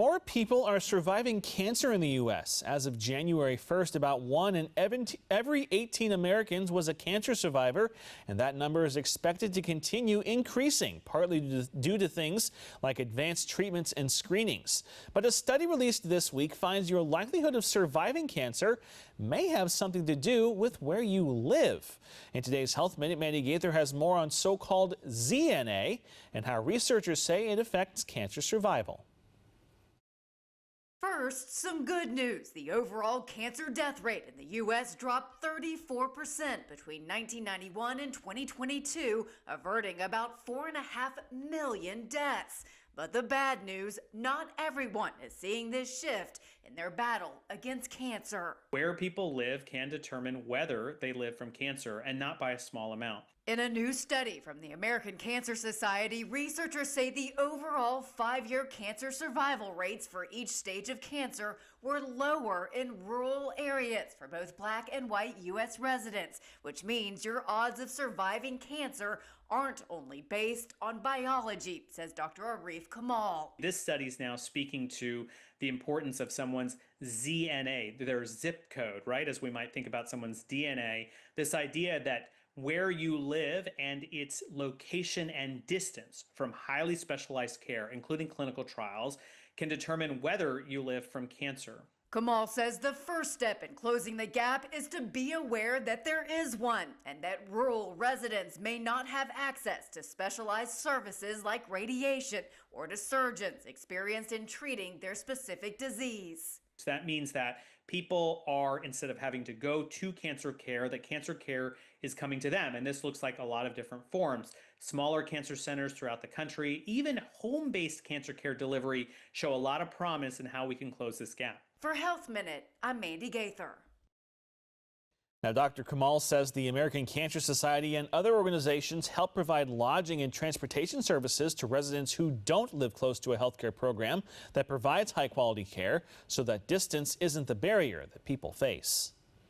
More people are surviving cancer in the U.S. As of January 1st, about 1 in every 18 Americans was a cancer survivor, and that number is expected to continue increasing, partly due to things like advanced treatments and screenings. But a study released this week finds your likelihood of surviving cancer may have something to do with where you live. In today's Health Minute, Mandy Gaither has more on so-called ZNA and how researchers say it affects cancer survival. First, some good news. The overall cancer death rate in the U.S. dropped 34% between 1991 and 2022, averting about 4.5 million deaths. But the bad news, not everyone is seeing this shift in their battle against cancer. Where people live can determine whether they live from cancer, and not by a small amount. In a new study from the American Cancer Society, researchers say the overall 5-year cancer survival rates for each stage of cancer were lower in rural areas for both Black and white U.S. residents, which means your odds of surviving cancer aren't only based on biology, says Dr. Arif Kamal. This study is now speaking to the importance of someone's ZNA, their zip code, right? As we might think about someone's DNA, this idea that where you live and its location and distance from highly specialized care, including clinical trials, can determine whether you live from cancer. Kamal says the first step in closing the gap is to be aware that there is one and that rural residents may not have access to specialized services like radiation or to surgeons experienced in treating their specific disease. So that means that people are, instead of having to go to cancer care, that cancer care is coming to them. And this looks like a lot of different forms. Smaller cancer centers throughout the country, even home-based cancer care delivery show a lot of promise in how we can close this gap. For Health Minute, I'm Mandy Gaither. Now, Dr. Kamal says the American Cancer Society and other organizations help provide lodging and transportation services to residents who don't live close to a healthcare program that provides high-quality care, so that distance isn't the barrier that people face.